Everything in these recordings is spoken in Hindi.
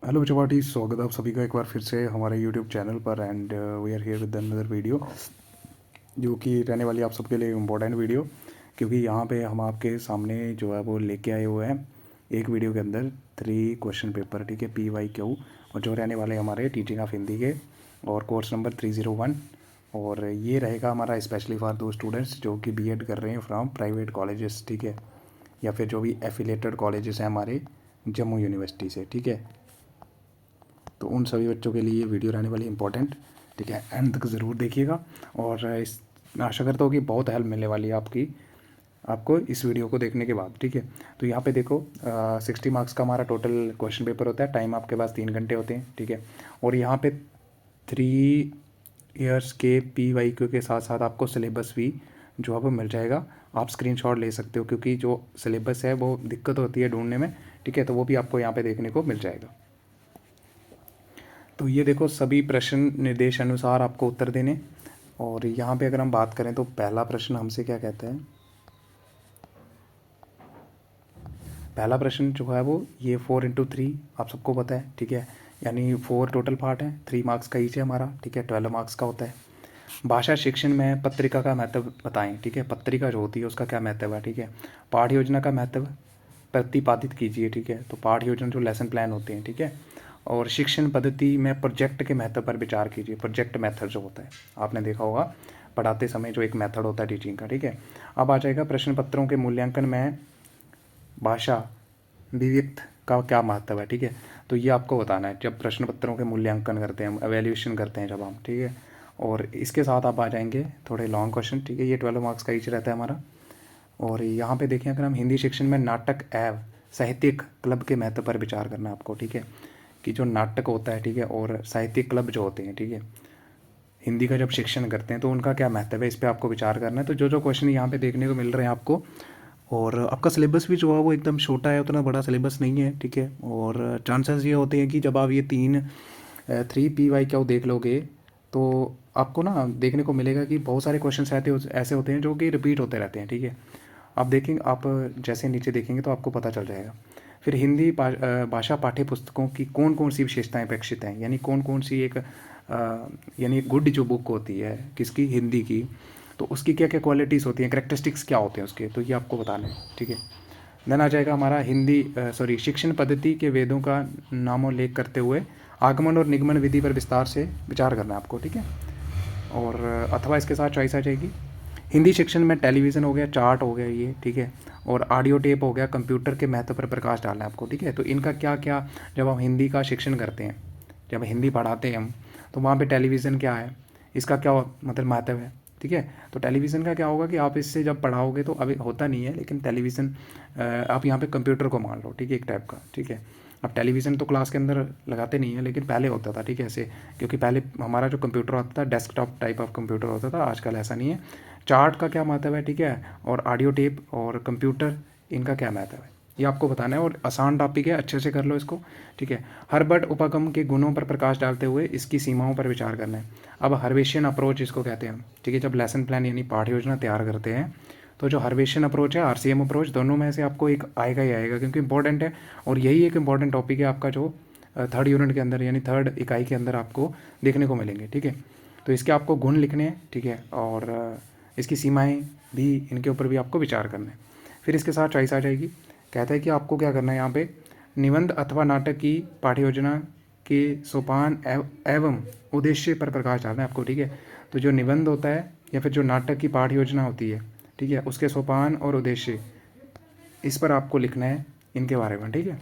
हेलो चपाटी, स्वागत है आप सभी का एक बार फिर से हमारे यूट्यूब चैनल पर। And we are here with another video जो कि रहने वाली आप सबके लिए इम्पोर्टेंट वीडियो, क्योंकि यहाँ पे हम आपके सामने जो है वो लेके आए हुए हैं एक वीडियो के अंदर 3 क्वेश्चन पेपर, ठीक है, PYQ, और जो रहने वाले हमारे टीचिंग ऑफ हिंदी के और कोर्स नंबर 301। और ये रहेगा हमारा स्पेशली फॉर दो स्टूडेंट्स जो कि बीएड कर रहे हैं फ्रॉम प्राइवेट कॉलेजेस, ठीक है, या फिर जो भी एफिलेटेड कॉलेजेस हैं हमारे जम्मू यूनिवर्सिटी से, ठीक है। तो उन सभी बच्चों के लिए ये वीडियो रहने वाली इंपॉर्टेंट, ठीक है, एंड तक ज़रूर देखिएगा। और इस आशा करता हूँ कि बहुत हेल्प मिलने वाली है आपको इस वीडियो को देखने के बाद, ठीक है। तो यहाँ पे देखो 60 मार्क्स का हमारा टोटल क्वेश्चन पेपर होता है। टाइम आपके पास 3 घंटे होते हैं, ठीक है। और यहाँ पे 3 ईयर्स के PYQ के साथ साथ आपको सिलेबस भी जो है वो मिल जाएगा। आप स्क्रीनशॉट ले सकते हो, क्योंकि जो सिलेबस है वो दिक्कत होती है ढूंढने में, ठीक है। तो वो भी आपको यहाँ पे देखने को मिल जाएगा। तो ये देखो सभी प्रश्न निर्देश अनुसार आपको उत्तर देने। और यहाँ पे अगर हम बात करें तो पहला प्रश्न हमसे क्या कहता है। पहला प्रश्न जो है वो ये 4 × 3 आप सबको पता है, ठीक है, यानी 4 टोटल पार्ट है, 3 मार्क्स का ईच है हमारा, ठीक है, 12 मार्क्स का होता है। भाषा शिक्षण में पत्रिका का महत्व बताएं, ठीक है, पत्रिका जो होती है उसका क्या महत्व है, ठीक है। पाठ्य योजना का महत्व प्रतिपादित कीजिए, ठीक है। तो पाठ्य योजना जो लेसन प्लान होते हैं, ठीक है। और शिक्षण पद्धति में प्रोजेक्ट के महत्व पर विचार कीजिए। प्रोजेक्ट मेथड जो होता है आपने देखा होगा पढ़ाते समय, जो एक मेथड होता है टीचिंग का, ठीक है। अब आ जाएगा प्रश्न पत्रों के मूल्यांकन में भाषा विविक्त का क्या महत्व है, ठीक है। तो ये आपको बताना है जब प्रश्न पत्रों के मूल्यांकन करते हैं, एवेल्यूएशन करते हैं जब हम, ठीक है। और इसके साथ आप आ जाएंगे थोड़े लॉन्ग क्वेश्चन, ठीक है। ये 12 मार्क्स का ईच रहता है हमारा। और यहाँ पे देखें अगर हम हिंदी शिक्षण में नाटक एवं साहित्यिक क्लब के महत्व पर विचार करना है आपको, ठीक है, कि जो नाटक होता है, ठीक है, और साहित्यिक क्लब जो होते हैं, ठीक है, हिंदी का जब शिक्षण करते हैं तो उनका क्या महत्व है, इस पर आपको विचार करना है। तो जो जो क्वेश्चन यहाँ पे देखने को मिल रहे हैं आपको, और आपका सिलेबस भी जो है वो एकदम छोटा है, उतना बड़ा सिलेबस नहीं है, ठीक है। और चांसेस ये होते हैं कि जब आप ये 3 PYQ देख लोगे तो आपको ना देखने को मिलेगा कि बहुत सारे क्वेश्चन ऐसे होते हैं जो कि रिपीट होते रहते हैं, ठीक है। आप देखेंगे, आप जैसे नीचे देखेंगे तो आपको पता चल जाएगा। फिर हिंदी भाषा पाठ्य पुस्तकों की कौन कौन सी विशेषताएं अपेक्षित हैं, यानी कौन कौन सी यानी गुड जो बुक होती है किसकी, हिंदी की, तो उसकी क्या क्या क्वालिटीज़ होती हैं, करेक्टरिस्टिक्स क्या होते हैं उसके, तो ये आपको बताना है, ठीक है। देन आ जाएगा हमारा शिक्षण पद्धति के वेदों का नामोल्लेख करते हुए आगमन और निगमन विधि पर विस्तार से विचार करना है आपको, ठीक है। और अथवा इसके साथ चॉइस आ जाएगी हिंदी शिक्षण में टेलीविज़न हो गया, चार्ट हो गया ये, ठीक है, और ऑडियो टेप हो गया, कंप्यूटर के महत्व पर प्रकाश डालना है आपको, ठीक है। तो इनका क्या क्या, जब हम हिंदी का शिक्षण करते हैं, जब हिंदी पढ़ाते हैं हम, तो वहाँ पे टेलीविज़न क्या है, इसका क्या मतलब महत्व है, ठीक है। तो टेलीविज़न का क्या होगा कि आप इससे जब पढ़ाओगे तो अभी होता नहीं है, लेकिन टेलीविज़न आप यहाँ पे कंप्यूटर को मान लो, ठीक है, एक टाइप का, ठीक है। अब टेलीविज़न तो क्लास के अंदर लगाते नहीं है, लेकिन पहले होता था, ठीक है, ऐसे, क्योंकि पहले हमारा जो कंप्यूटर होता था डेस्कटॉप टाइप ऑफ कंप्यूटर होता था, आजकल ऐसा नहीं है। चार्ट का क्या महत्व है, ठीक है, और ऑडियो टेप और कंप्यूटर, इनका क्या महत्व है, ये आपको बताना है। और आसान टॉपिक है, अच्छे से कर लो इसको, ठीक है। हर्बर्ट उपगम के गुणों पर प्रकाश डालते हुए इसकी सीमाओं पर विचार करना है। अब हर्वेशियन अप्रोच इसको कहते हैं, ठीक है। जब लेसन प्लान यानी पाठ्य योजना तैयार करते हैं तो जो हर्वेशियन अप्रोच है, RCM अप्रोच, दोनों में से आपको एक आएगा ही आएगा, क्योंकि इंपॉर्टेंट है। और यही एक इंपॉर्टेंट टॉपिक है आपका जो 3rd यूनिट के अंदर यानी 3rd इकाई के अंदर आपको देखने को मिलेंगे, ठीक है। तो इसके आपको गुण लिखने हैं, ठीक है, और इसकी सीमाएं भी, इनके ऊपर भी आपको विचार करना है। फिर इसके साथ चॉइस आ जाएगी, कहता है कि आपको क्या करना है यहाँ पे, निबंध अथवा नाटक की पाठ्य योजना के सोपान एवं उद्देश्य पर प्रकाश डालना है आपको, ठीक है। तो जो निबंध होता है या फिर जो नाटक की पाठ्य योजना होती है, ठीक है, उसके सोपान और उद्देश्य, इस पर आपको लिखना है इनके बारे में, ठीक है।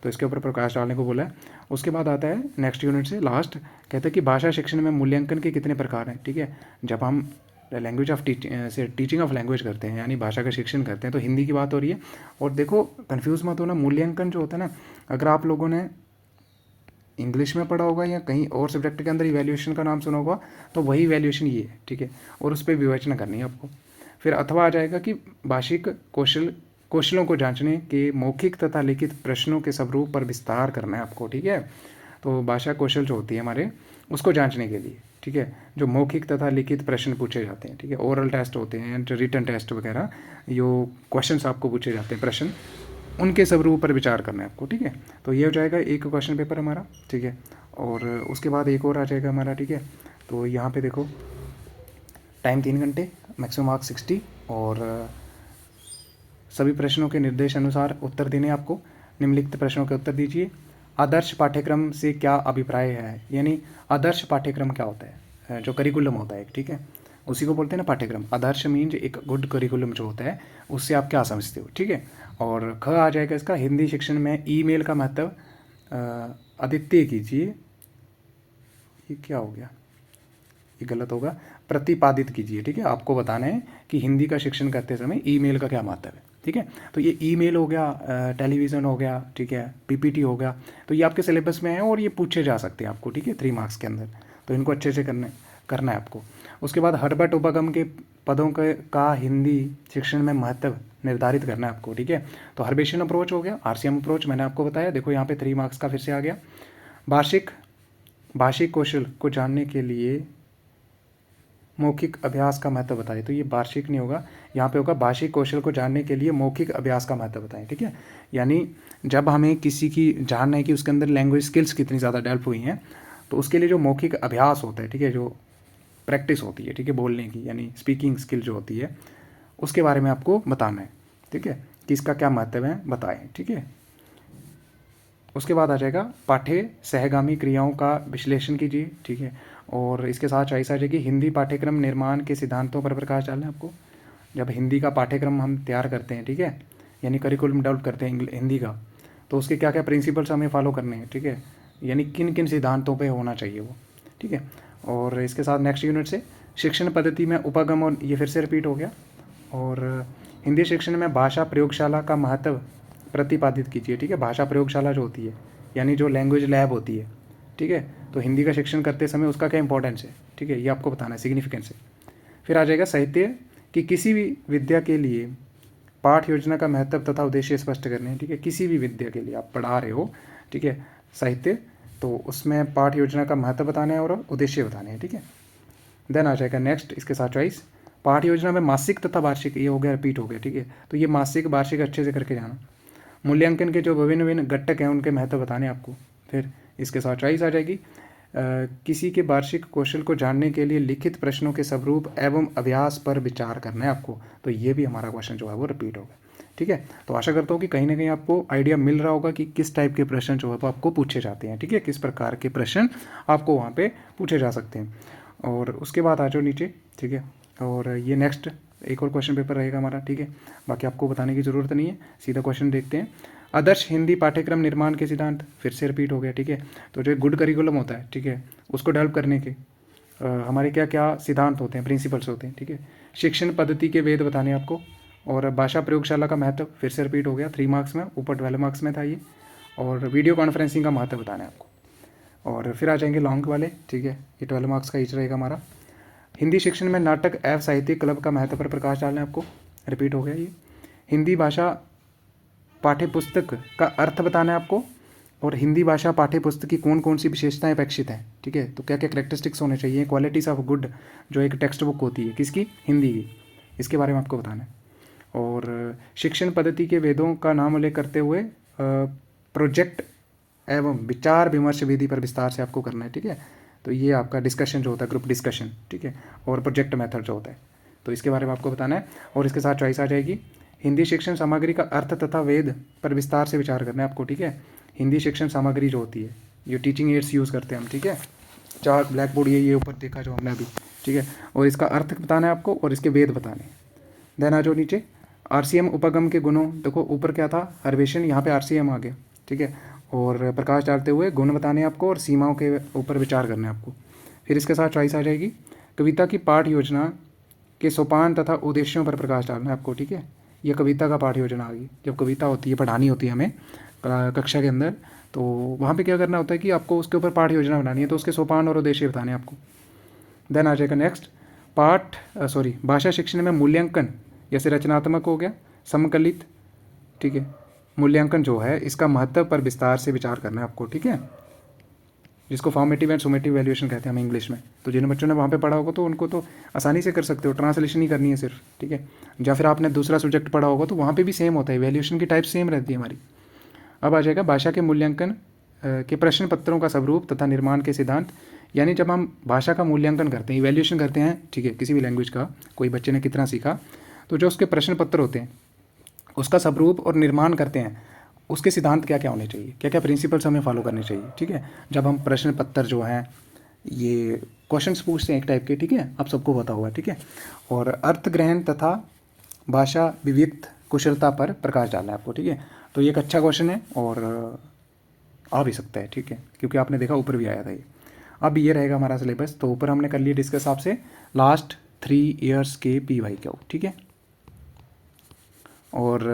तो इसके ऊपर प्रकाश डालने को बोला है। उसके बाद आता है नेक्स्ट यूनिट से लास्ट, कहते हैं कि भाषा शिक्षण में मूल्यांकन के कितने प्रकार हैं, ठीक है। जब हम टीचिंग ऑफ लैंग्वेज करते हैं, यानी भाषा का शिक्षण करते हैं, तो हिंदी की बात हो रही है। और देखो कन्फ्यूज़ मत होना, मूल्यांकन जो होता है ना, अगर आप लोगों ने इंग्लिश में पढ़ा होगा या कहीं और सब्जेक्ट के अंदर इवैल्यूएशन का नाम सुना होगा, तो वही इवैल्यूएशन ये है, ठीक है, और उस पर विवेचना करनी है आपको। फिर अथवा आ जाएगा कि भाषिक कौशलों को जांचने के मौखिक तथा लिखित प्रश्नों के स्वरूप पर विस्तार करना है आपको, ठीक है। तो भाषा कौशल जो होती है हमारे, उसको जांचने के लिए, ठीक है, जो मौखिक तथा लिखित प्रश्न पूछे जाते हैं, ठीक है, ओरल टेस्ट होते हैं, रिटन टेस्ट वगैरह, जो क्वेश्चंस आपको पूछे जाते हैं प्रश्न, उनके स्वरूप पर विचार करना है आपको, ठीक है। तो ये हो जाएगा एक क्वेश्चन पेपर हमारा, ठीक है। और उसके बाद एक और आ जाएगा हमारा, ठीक है। तो यहाँ पे देखो टाइम 3 घंटे, मैक्सिमम मार्क्स 60 और सभी प्रश्नों के निर्देश अनुसार उत्तर देने आपको। निम्नलिखित प्रश्नों के उत्तर दीजिए। आदर्श पाठ्यक्रम से क्या अभिप्राय है, यानी आदर्श पाठ्यक्रम क्या होता है, जो करिकुलम होता है, ठीक है, उसी को बोलते हैं ना पाठ्यक्रम। आदर्श मीन्स एक गुड करिकुलम जो होता है, उससे आप क्या समझते हो, ठीक है। और ख आ जाएगा इसका, हिंदी शिक्षण में ईमेल का महत्व अद्वितीय कीजिए। ये क्या हो गया, ये गलत होगा, प्रतिपादित कीजिए, ठीक है। आपको बताना है कि हिंदी का शिक्षण करते समय ईमेल का क्या महत्व है, ठीक है। तो ये ईमेल हो गया, टेलीविज़न हो गया, ठीक है, पीपीटी हो गया, तो ये आपके सिलेबस में है और ये पूछे जा सकते हैं आपको, ठीक है, 3 मार्क्स के अंदर। तो इनको अच्छे से करना है आपको। उसके बाद हर्बट उपगम के पदों का हिंदी शिक्षण में महत्व निर्धारित करना है आपको, ठीक है। तो हर्बेशियन अप्रोच हो गया, आरसीएम अप्रोच मैंने आपको बताया, देखो यहाँ पे 3 मार्क्स का फिर से आ गया। भाषिक कौशल को जानने के लिए मौखिक अभ्यास का महत्व बताएं। तो ये वार्षिक नहीं होगा, यहाँ पे होगा भाषिक कौशल को जानने के लिए मौखिक अभ्यास का महत्व बताएं, ठीक है। यानी जब हमें किसी की जानना है कि उसके अंदर लैंग्वेज स्किल्स कितनी ज़्यादा डेवलप हुई हैं, तो उसके लिए जो मौखिक अभ्यास होता है, ठीक है, जो प्रैक्टिस होती है, ठीक है, बोलने की, यानी स्पीकिंग स्किल जो होती है, उसके बारे में आपको बताना है, ठीक है, कि इसका क्या महत्व है बताएं, ठीक है। उसके बाद आ जाएगा पाठ्य सहगामी क्रियाओं का विश्लेषण कीजिए, ठीक है। और इसके साथ चॉइस आ जाएगी हिंदी पाठ्यक्रम निर्माण के सिद्धांतों पर प्रकाश डालना है आपको। जब हिंदी का पाठ्यक्रम हम तैयार करते हैं, ठीक है, यानी करिकुलम डेवलप करते हैं हिंदी का, तो उसके क्या क्या प्रिंसिपल्स हमें फॉलो करने हैं, ठीक है, यानी किन किन सिद्धांतों पे होना चाहिए वो, ठीक है। और इसके साथ नेक्स्ट यूनिट से शिक्षण पद्धति में उपगम, और ये फिर से रिपीट हो गया। और हिंदी शिक्षण में भाषा प्रयोगशाला का महत्व प्रतिपादित कीजिए, ठीक है। भाषा प्रयोगशाला जो होती है, यानी जो लैंग्वेज लैब होती है, ठीक है, तो हिंदी का शिक्षण करते समय उसका क्या इंपॉर्टेंस है, ठीक है, ये आपको बताना है, सिग्निफिकेंस है। फिर आ जाएगा साहित्य कि किसी भी विद्या के लिए पाठ योजना का महत्व तथा उद्देश्य स्पष्ट करने हैं, ठीक है। किसी भी विद्या के लिए आप पढ़ा रहे हो, ठीक है, साहित्य, तो उसमें पाठ योजना का महत्व बताना है और उद्देश्य बताने हैं, ठीक है। देन आ जाएगा नेक्स्ट इसके साथ चॉइस, पाठ योजना में मासिक तथा वार्षिक, ये हो गया, रिपीट हो गया, ठीक है। तो ये मासिक वार्षिक अच्छे से करके जाना। मूल्यांकन के जो विभिन्न विभिन्न घटक हैं उनके महत्व बताने आपको। फिर इसके साथ चॉइस आ जाएगी किसी के वार्षिक कौशल को जानने के लिए लिखित प्रश्नों के स्वरूप एवं अभ्यास पर विचार करना है आपको। तो ये भी हमारा क्वेश्चन जो है वो रिपीट होगा, ठीक है। तो आशा करता हूँ कि कहीं ना कहीं आपको आइडिया मिल रहा होगा कि किस टाइप के प्रश्न जो है वो आपको पूछे जाते हैं, ठीक है, किस प्रकार के प्रश्न आपको वहाँ पे पूछे जा सकते हैं। और उसके बाद आ जाओ नीचे, ठीक है। और ये नेक्स्ट एक और क्वेश्चन पेपर रहेगा हमारा, ठीक है, बाकी आपको बताने की ज़रूरत नहीं है, सीधा क्वेश्चन देखते हैं। आदर्श हिंदी पाठ्यक्रम निर्माण के सिद्धांत फिर से रिपीट हो गया, ठीक है। तो जो गुड करिकुलम होता है, ठीक है, उसको डेवलप करने के हमारे क्या क्या सिद्धांत होते हैं, प्रिंसिपल्स होते हैं, ठीक है। शिक्षण पद्धति के वेद बताने आपको। और भाषा प्रयोगशाला का महत्व फिर से रिपीट हो गया, 3 मार्क्स में, ऊपर 12 मार्क्स में था ये। और वीडियो कॉन्फ्रेंसिंग का महत्व बताना है आपको। और फिर आ जाएंगे लॉन्ग वाले, ठीक है, ये 12 मार्क्स का ईच रहेगा हमारा। हिंदी शिक्षण में नाटक एवं साहित्यिक क्लब का महत्व पर प्रकाश डालना है आपको, रिपीट हो गया ये। हिंदी भाषा पाठ्य पुस्तक का अर्थ बताना है आपको। और हिंदी भाषा पाठ्य पुस्तक की कौन कौन सी विशेषताएं अपेक्षित हैं, ठीक है, तो क्या क्या करेक्टरिस्टिक्स होने चाहिए, क्वालिटीज़ ऑफ गुड जो एक टेक्स्ट बुक होती है किसकी, हिंदी की, इसके बारे में आपको बताना है। और शिक्षण पद्धति के वेदों का नाम उल्लेख करते हुए प्रोजेक्ट एवं विचार विमर्श विधि पर विस्तार से आपको करना है, ठीक है। तो ये आपका डिस्कशन जो होता है, ग्रुप डिस्कशन, ठीक है, और प्रोजेक्ट मेथड जो होता है, तो इसके बारे में आपको बताना है। और इसके साथ चॉइस आ जाएगी हिंदी शिक्षण सामग्री का अर्थ तथा वेद पर विस्तार से विचार करना है आपको, ठीक है। हिंदी शिक्षण सामग्री जो होती है, ये टीचिंग एड्स यूज़ करते हैं हम, ठीक है, चार्ट ब्लैक बोर्ड ये ऊपर देखा जो हमने अभी, ठीक है, और इसका अर्थ बताना है आपको और इसके वेद बताने हैं। देन आ जाओ नीचे, आरसीएम उपगम के गुणों, देखो ऊपर क्या था, हर्वेशन, यहाँ पे आरसीएम आ गया, ठीक है, और प्रकाश डालते हुए गुण बताने आपको और सीमाओं के ऊपर विचार करना है आपको। फिर इसके साथ चॉइस आ जाएगी कविता की पाठ योजना के सोपान तथा उद्देश्यों पर प्रकाश डालना है आपको, ठीक है। यह कविता का पाठ योजना आ गई, जब कविता होती है, पढ़ानी होती है हमें कक्षा के अंदर, तो वहाँ पे क्या करना होता है कि आपको उसके ऊपर पाठ योजना बनानी है, तो उसके सोपान और उद्देश्य बताने आपको। देन आ जाएगा नेक्स्ट, भाषा शिक्षण में मूल्यांकन, जैसे रचनात्मक हो गया, समकलित, ठीक है, मूल्यांकन जो है इसका महत्व पर विस्तार से विचार करना है आपको, ठीक है। जिसको फॉर्मेटिव एंड सुमेटिव वैल्यूएशन कहते हैं हम इंग्लिश में। तो जिन बच्चों ने वहाँ पे पढ़ा होगा तो उनको तो आसानी से कर सकते हो, ट्रांसलेशन ही करनी है सिर्फ, ठीक है। या फिर आपने दूसरा सब्जेक्ट पढ़ा होगा तो वहाँ पे भी सेम होता है, वैल्यूएशन की टाइप सेम रहती है हमारी। अब आ जाएगा भाषा के मूल्यांकन के प्रश्न पत्रों का स्वरूप तथा निर्माण के सिद्धांत। यानी जब हम भाषा का मूल्यांकन करते हैं, इवैल्यूएशन करते हैं, ठीक है, किसी भी लैंग्वेज का, कोई बच्चे ने कितना सीखा, तो जो उसके प्रश्न पत्र होते हैं उसका स्वरूप और निर्माण करते हैं, उसके सिद्धांत क्या क्या होने चाहिए, क्या क्या प्रिंसिपल्स हमें फॉलो करने चाहिए, ठीक है। जब हम प्रश्न पत्र जो हैं ये क्वेश्चंस पूछते हैं एक टाइप के, ठीक है, आप सबको पता होगा, ठीक है। और अर्थ ग्रहण तथा भाषा विविक्त कुशलता पर प्रकाश डालना है आपको, ठीक है। तो ये एक अच्छा क्वेश्चन है और आ भी सकता है, ठीक है, क्योंकि आपने देखा ऊपर भी आया था ये। अब ये रहेगा हमारा सिलेबस। तो ऊपर हमने कर लिया डिस्कस आपसे लास्ट 3 ईयर्स के PY क्या हो, ठीक है। और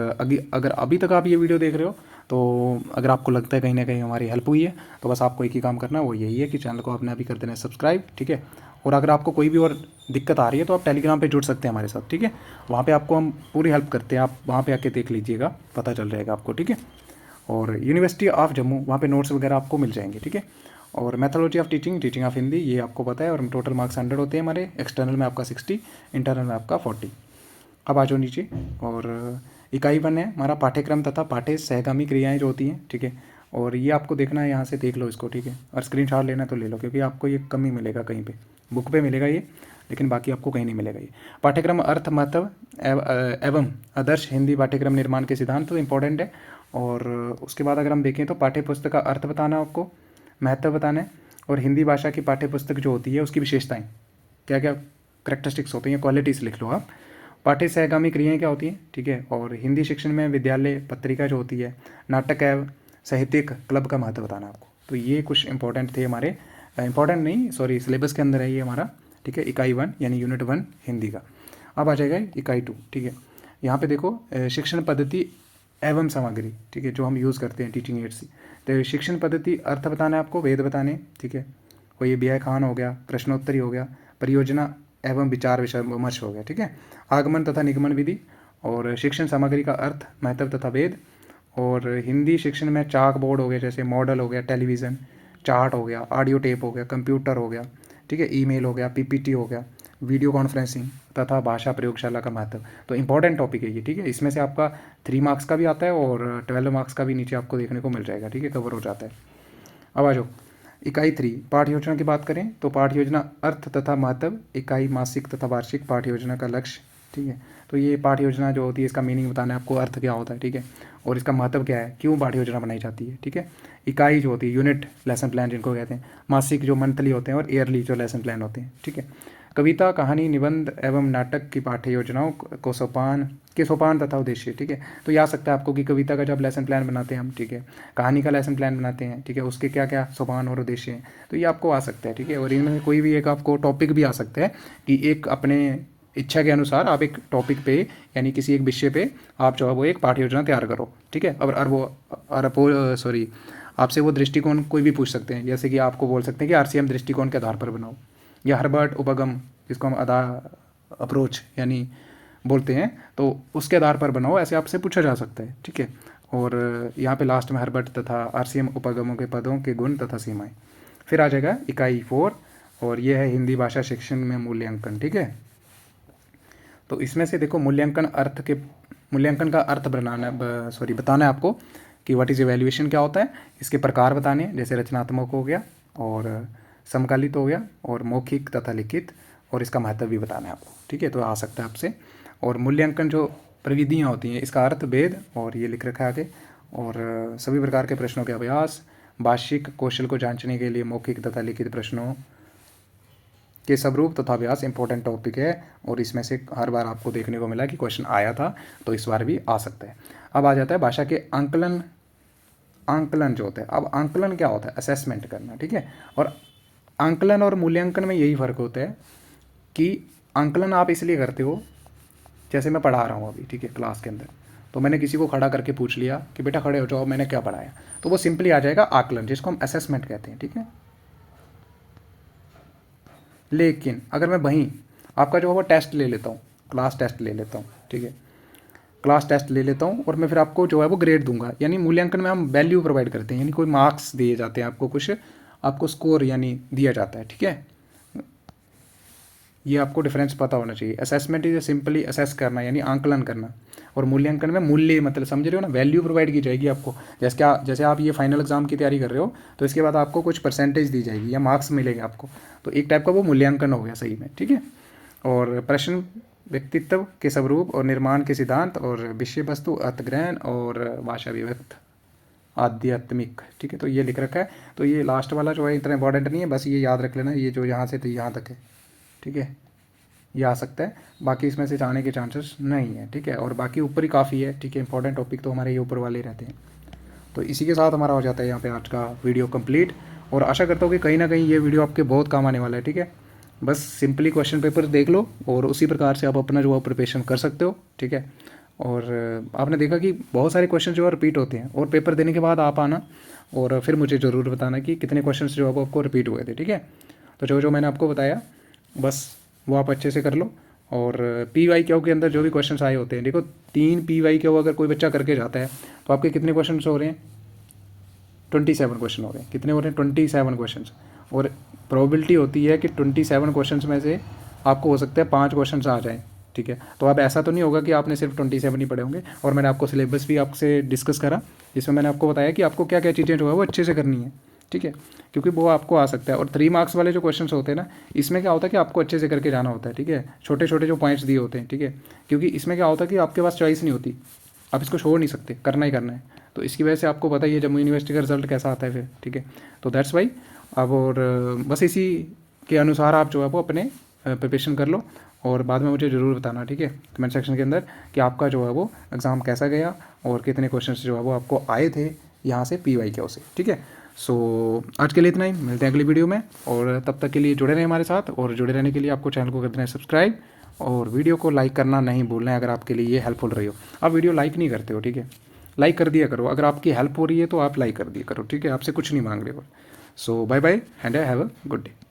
अगर अभी तक आप ये वीडियो देख रहे हो तो अगर आपको लगता है कहीं ना कहीं हमारी हेल्प हुई है तो बस आपको एक ही काम करना है, वो यही है कि चैनल को आपने अभी कर देना है सब्सक्राइब, ठीक है। और अगर आपको कोई भी और दिक्कत आ रही है तो आप टेलीग्राम पे जुड़ सकते हैं हमारे साथ, ठीक है। वहाँ पे आपको हम पूरी हेल्प करते हैं, आप वहाँ पे आके देख लीजिएगा, पता चल जाएगा आपको, ठीक है। और यूनिवर्सिटी ऑफ जम्मू, वहाँ पे नोट्स वगैरह आपको मिल जाएंगे, ठीक है। और methodology of teaching of Hindi, ये आपको पता है। और टोटल मार्क्स 100 होते हैं हमारे, एक्सटर्नल में आपका 60, इंटरनल में आपका 40। अब आ जाओ नीचे। और इकाई 1 है हमारा पाठ्यक्रम तथा पाठ्य सहगामी क्रियाएं जो होती हैं, ठीक है। और ये आपको देखना है, यहाँ से देख लो इसको, ठीक है। और स्क्रीनशॉट लेना तो ले लो, क्योंकि आपको ये कम ही मिलेगा, कहीं पे बुक पे मिलेगा ये, लेकिन बाकी आपको कहीं नहीं मिलेगा ये। पाठ्यक्रम अर्थ महत्व एवं आदर्श हिंदी पाठ्यक्रम निर्माण के सिद्धांत तो इंपॉर्टेंट है। और उसके बाद अगर हम देखें तो पाठ्य पुस्तक का अर्थ बताना, आपको महत्व बताना है। और हिंदी भाषा की पाठ्य पुस्तक जो होती है उसकी विशेषताएं, क्या क्या करेक्टरिस्टिक्स होती हैं, क्वालिटीज़ लिख लो आप। पाठ्य सहगामी क्रियाएं क्या होती हैं, ठीक है। और हिंदी शिक्षण में विद्यालय पत्रिका जो होती है, नाटक एवं साहित्यिक क्लब का महत्व बताना आपको। तो ये कुछ इंपॉर्टेंट थे हमारे, इंपॉर्टेंट नहीं सॉरी, सिलेबस के अंदर है ये हमारा, ठीक है। इकाई 1 यानी यूनिट 1 हिंदी का। अब आ जाएगा इकाई 2, ठीक है। यहाँ पे देखो शिक्षण पद्धति एवं सामग्री, ठीक है, जो हम यूज़ करते हैं टीचिंग एड्स। तो शिक्षण पद्धति अर्थ बताना है आपको, वेद बताने, ठीक है। और ये व्याख्यान हो गया, प्रश्नोत्तरी हो गया, परियोजना एवं विचार विमर्श हो गया, ठीक है। आगमन तथा निगमन विधि। और शिक्षण सामग्री का अर्थ, महत्व तथा वेद। और हिंदी शिक्षण में चाक बोर्ड हो गया, जैसे मॉडल हो गया, टेलीविज़न, चार्ट हो गया, ऑडियो टेप हो गया, कंप्यूटर हो गया, ठीक है, ईमेल हो गया, PPT हो गया, वीडियो कॉन्फ्रेंसिंग तथा भाषा प्रयोगशाला का महत्व। तो इंपॉर्टेंट टॉपिक है ये, ठीक है। इसमें से आपका 3 मार्क्स का भी आता है और 12 मार्क्स का भी नीचे आपको देखने को मिल जाएगा, ठीक है, कवर हो जाता है। अब आ जाओ इकाई 3 पाठ योजना की बात करें तो पाठ योजना अर्थ तथा महत्व, इकाई मासिक तथा वार्षिक पाठ योजना का लक्ष्य, ठीक है। तो ये पाठ योजना जो होती है इसका मीनिंग बताना है आपको, अर्थ क्या होता है, ठीक है, और इसका महत्व क्या है, क्यों पाठ योजना बनाई जाती है, ठीक है। इकाई जो होती है यूनिट, लेसन प्लान जिनको कहते हैं, मासिक जो मंथली होते हैं, और ईयरली जो लेसन प्लान होते हैं, ठीक है। कविता, कहानी, निबंध एवं नाटक की पाठ्य योजनाओं को सोपान तथा उद्देश्य, ठीक है। तो ये आ सकता है आपको कि कविता का जब लेसन प्लान बनाते हैं हम, ठीक है, कहानी का लेसन प्लान बनाते हैं, ठीक है, उसके क्या क्या सोपान और उद्देश्य हैं, तो ये आपको आ सकता है, ठीक है। और इनमें कोई भी एक आपको टॉपिक भी आ सकता है कि एक अपने इच्छा के अनुसार आप एक टॉपिक पे यानी किसी एक विषय पे आप जो है वो एक पाठ्य योजना तैयार करो, ठीक है। और वो सॉरी आपसे वो दृष्टिकोण कोई भी पूछ सकते हैं, जैसे कि आपको बोल सकते हैं कि RCM दृष्टिकोण के आधार पर बनाओ, या हर्बर्ट उपगम जिसको हम अप्रोच यानी बोलते हैं, तो उसके आधार पर बनाओ, ऐसे आपसे पूछा जा सकता है, ठीक है। और यहाँ पे लास्ट में हर्बर्ट तथा RCM उपगमों के पदों के गुण तथा सीमाएं। फिर आ जाएगा इकाई 4 और ये है हिंदी भाषा शिक्षण में मूल्यांकन, ठीक है। तो इसमें से देखो मूल्यांकन का अर्थ बताना है आपको कि व्हाट इज़ इवैल्यूएशन क्या होता है, इसके प्रकार बताने हैं, जैसे रचनात्मक हो गया और समकालित हो गया और मौखिक तथा लिखित, और इसका महत्व भी बताना है आपको, ठीक है। तो आ सकता है आपसे। और मूल्यांकन जो प्रविधियाँ होती हैं इसका अर्थ भेद, और ये लिख रखा है आगे। और सभी प्रकार के प्रश्नों के अभ्यास, भाषिक कौशल को जांचने के लिए मौखिक तथा लिखित प्रश्नों के स्वरूप तथा अभ्यास इंपॉर्टेंट टॉपिक है। और इसमें से हर बार आपको देखने को मिला कि क्वेश्चन आया था, तो इस बार भी आ सकता है। अब आ जाता है भाषा के आंकलन जो होता है। अब आंकलन क्या होता है, असेसमेंट करना, ठीक है। और आंकलन और मूल्यांकन में यही फ़र्क होता है कि आंकलन आप इसलिए करते हो, जैसे मैं पढ़ा रहा हूँ अभी, ठीक है, क्लास के अंदर, तो मैंने किसी को खड़ा करके पूछ लिया कि बेटा खड़े हो जाओ, मैंने क्या पढ़ाया, तो वो सिंपली आ जाएगा आकलन, जिसको हम असेसमेंट कहते हैं, ठीक है। लेकिन अगर मैं वहीं आपका जो है वो टेस्ट ले लेता हूँ, क्लास टेस्ट ले लेता हूँ, ठीक है, क्लास टेस्ट ले लेता हूँ और मैं फिर आपको जो है वो ग्रेड दूंगा, यानी मूल्यांकन में हम वैल्यू प्रोवाइड करते हैं, यानी कोई मार्क्स दिए जाते हैं आपको कुछ, आपको स्कोर यानी दिया जाता है, ठीक है। ये आपको डिफरेंस पता होना चाहिए। असेसमेंट इज सिंपली असेस करना यानी आंकलन करना, और मूल्यांकन में मूल्य मतलब समझ रहे हो ना, वैल्यू प्रोवाइड की जाएगी आपको। जैसे आप ये फाइनल एग्जाम की तैयारी कर रहे हो तो इसके बाद आपको कुछ परसेंटेज दी जाएगी या मार्क्स मिलेंगे आपको, तो एक टाइप का वो मूल्यांकन हो गया सही में, ठीक है। और प्रश्न व्यक्तित्व के स्वरूप और निर्माण के सिद्धांत और विषय वस्तु अर्थग्रहण और भाषा विभक्त आध्यात्मिक, ठीक है। तो ये लिख रखा है, तो ये लास्ट वाला जो है इतना इंपॉर्टेंट नहीं है, बस ये याद रख लेना, ये जो यहाँ से तो यहाँ तक है, ठीक है, ये आ सकता है, बाकी इसमें से जाने के चांसेस नहीं है, ठीक है। और बाकी ऊपर ही काफ़ी है, ठीक है, इंपॉर्टेंट टॉपिक तो हमारे ये ऊपर वाले रहते हैं। तो इसी के साथ हमारा हो जाता है यहाँ पे आज का वीडियो कंप्लीट, और आशा करता हूँ कि कहीं ना कहीं ये वीडियो आपके बहुत काम आने वाला है, ठीक है। बस सिंपली क्वेश्चन पेपर देख लो और उसी प्रकार से आप अपना जो है प्रिपरेशन कर सकते हो, ठीक है। और आपने देखा कि बहुत सारे क्वेश्चन जो है रिपीट होते हैं, और पेपर देने के बाद आप आना और फिर मुझे ज़रूर बताना कि कितने क्वेश्चन जो है वो आपको रिपीट हुए थे, ठीक है। तो जो मैंने आपको बताया बस वो आप अच्छे से कर लो। और PYQ के अंदर जो भी क्वेश्चंस आए होते हैं, देखो 3 PYQ अगर कोई बच्चा करके जाता है तो आपके कितने क्वेश्चन हो रहे हैं, 27 क्वेश्चन हो रहे हैं। कितने हो रहे हैं, 27 क्वेश्चन। और प्रोबेबिलिटी होती है कि 27 क्वेश्चन में से आपको हो सकता है 5 क्वेश्चन आ जाएँ, ठीक है। तो अब ऐसा तो नहीं होगा कि आपने सिर्फ 27 ही पढ़े होंगे। और मैंने आपको सिलेबस भी आपसे डिस्कस करा, जिसमें मैंने आपको बताया कि आपको क्या क्या चीज़ें जो है वो अच्छे से करनी है, ठीक है, क्योंकि वो आपको आ सकता है। और 3 मार्क्स वाले जो क्वेश्चंस होते हैं ना, इसमें क्या होता है कि आपको अच्छे से करके जाना होता है, ठीक है, छोटे छोटे जो पॉइंट्स दिए होते हैं, ठीक है। क्योंकि इसमें क्या होता है कि आपके पास चॉइस नहीं होती, आप इसको छोड़ नहीं सकते, करना ही करना है। तो इसकी वजह से आपको पता ही है जम्मू यूनिवर्सिटी का रिजल्ट कैसा आता है फिर, ठीक है। तो दैट्स वाई अब, और बस इसी के अनुसार आप जो है वो अपने प्रिपरेशन कर लो, और बाद में मुझे ज़रूर बताना, ठीक है, कमेंट सेक्शन के अंदर कि आपका जो है वो एग्ज़ाम कैसा गया और कितने क्वेश्चन जो है वो आपको आए थे यहाँ से PYQ से, ठीक है। सो आज के लिए इतना ही, मिलते हैं अगली वीडियो में, और तब तक के लिए जुड़े रहें हमारे साथ। और जुड़े रहने के लिए आपको चैनल को कर देना है सब्सक्राइब, और वीडियो को लाइक करना नहीं भूलना है अगर आपके लिए ये हेल्पफुल रही हो। आप वीडियो लाइक नहीं करते हो, ठीक है, लाइक कर दिया करो, अगर आपकी हेल्प हो रही है तो आप लाइक कर दिया करो, ठीक है, आपसे कुछ नहीं मांग रहे हो। So bye bye and have a good day.